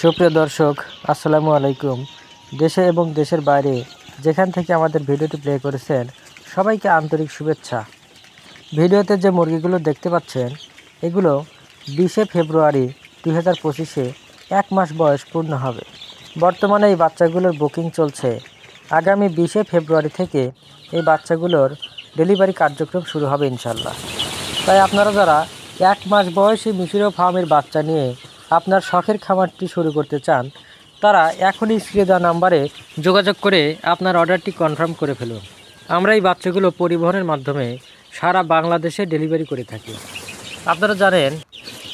সুপ্রিয় দর্শক, আসসালামু আলাইকুম। দেশে এবং দেশের বাইরে যেখান থেকে আমাদের ভিডিওটি প্লে করেছেন সবাইকে আন্তরিক শুভেচ্ছা। ভিডিওতে যে মুরগিগুলো দেখতে পাচ্ছেন এগুলো 20শে ফেব্রুয়ারি 2025-এ 1 মাস বয়স পূর্ণ হবে। বর্তমানে এই বাচ্চাগুলোর বুকিং চলছে। আগামী 20শে ফেব্রুয়ারি থেকে এই বাচ্চাগুলোর ডেলিভারি কার্যক্রম শুরু হবে ইনশাল্লাহ। তাই আপনারা যারা 1 মাস বয়সী মিশরীয় ফার্মের বাচ্চা নিয়ে আপনার শখের খামারটি শুরু করতে চান তারা এখনই স্ক্রিনে দেওয়া নাম্বারে যোগাযোগ করে আপনার অর্ডারটি কনফার্ম করে ফেলুন। আমরা এই বাচ্চাগুলো পরিবহনের মাধ্যমে সারা বাংলাদেশে ডেলিভারি করে থাকি। আপনারা জানেন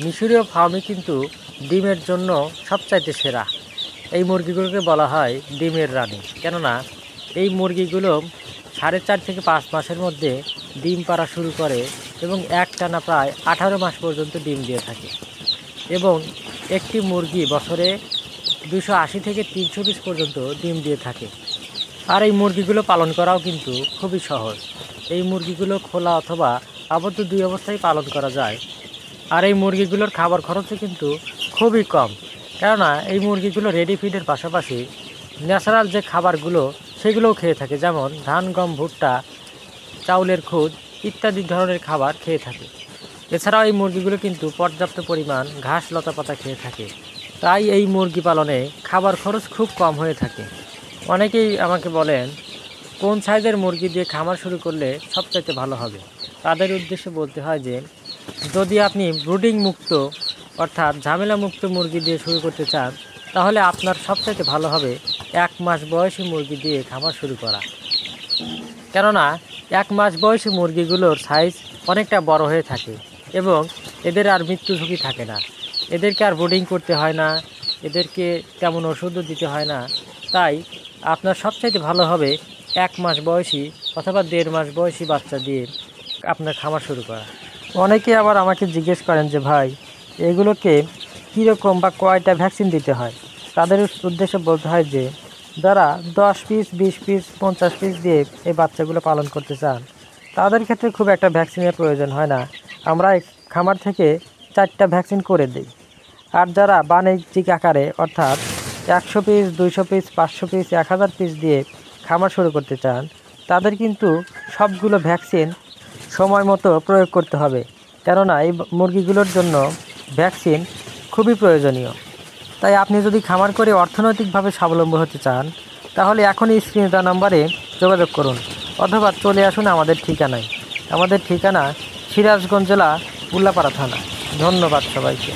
মিশরীয় ফার্মে কিন্তু ডিমের জন্য সবচাইতে সেরা। এই মুরগিগুলোকে বলা হয় ডিমের রানী, কেননা এই মুরগিগুলো 4.5 থেকে 5 মাসের মধ্যে ডিম পাড়া শুরু করে এবং একটানা প্রায় 18 মাস পর্যন্ত ডিম দিয়ে থাকে এবং একটি মুরগি বছরে 280 থেকে 300 পিস পর্যন্ত ডিম দিয়ে থাকে। আর এই মুরগিগুলো পালন করাও কিন্তু খুবই সহজ। এই মুরগিগুলো খোলা অথবা আবদ্ধ দুই অবস্থায় পালন করা যায়। আর এই মুরগিগুলোর খাবার খরচও কিন্তু খুবই কম, কেননা এই মুরগিগুলো রেডি ফিডের পাশাপাশি ন্যাচারাল যে খাবারগুলো সেগুলোও খেয়ে থাকে, যেমন ধান, গম, ভুট্টা, চাউলের খুদ ইত্যাদি ধরনের খাবার খেয়ে থাকে। এছাড়াও এই মুরগিগুলো কিন্তু পর্যাপ্ত পরিমাণ ঘাস লতাপাতা খেয়ে থাকে। তাই এই মুরগি পালনে খাবার খরচ খুব কম হয়ে থাকে। অনেকেই আমাকে বলেন কোন সাইজের মুরগি দিয়ে খামার শুরু করলে সবচাইতে ভালো হবে। তাদের উদ্দেশ্যে বলতে হয় যে যদি আপনি ব্রুডিং মুক্ত অর্থাৎ ঝামেলা মুক্ত মুরগি দিয়ে শুরু করতে চান তাহলে আপনার সবচাইতে ভালো হবে 1 মাস বয়সী মুরগি দিয়ে খামার শুরু করা। কেননা 1 মাস বয়সী মুরগিগুলোর সাইজ অনেকটা বড় হয়ে থাকে এবং এদের আর মৃত্যু ঝুঁকি থাকে না। এদেরকে আর ব্রুডিং করতে হয় না, এদেরকে তেমন ওষুধও দিতে হয় না। তাই আপনার সবচাইতে ভালো হবে 1 মাস বয়সী অথবা 1.5 মাস বয়সী বাচ্চা দিয়ে আপনার খামার শুরু করা। অনেকে আবার আমাকে জিজ্ঞেস করেন যে ভাই এগুলোকে কীরকম বা কয়টা ভ্যাকসিন দিতে হয়। তাদের উদ্দেশ্যে বলতে হয় যে যারা 10 পিস, 20 পিস, 50 পিস দিয়ে এই বাচ্চাগুলো পালন করতে চান তাদের ক্ষেত্রে খুব একটা ভ্যাকসিনের প্রয়োজন হয় না। আমরা এই খামার থেকে 4টা ভ্যাকসিন করে দিই। আর যারা বাণিজ্যিক আকারে অর্থাৎ 100 পিস, 200 পিস, 500 পিস, 1000 পিস দিয়ে খামার শুরু করতে চান তাদের কিন্তু সবগুলো ভ্যাকসিন সময় মতো প্রয়োগ করতে হবে, কেননা এই মুরগিগুলোর জন্য ভ্যাকসিন খুবই প্রয়োজনীয়। তাই আপনি যদি খামার করে অর্থনৈতিকভাবে স্বাবলম্বী হতে চান তাহলে এখনই স্ক্রিনে দেওয়া নম্বরে যোগাযোগ করুন অথবা চলে আসুন আমাদের ঠিকানায়। আমাদের ঠিকানা সিরাজগঞ্জ জেলা, উল্লাপাড়া থানা। ধন্যবাদ সবাইকে।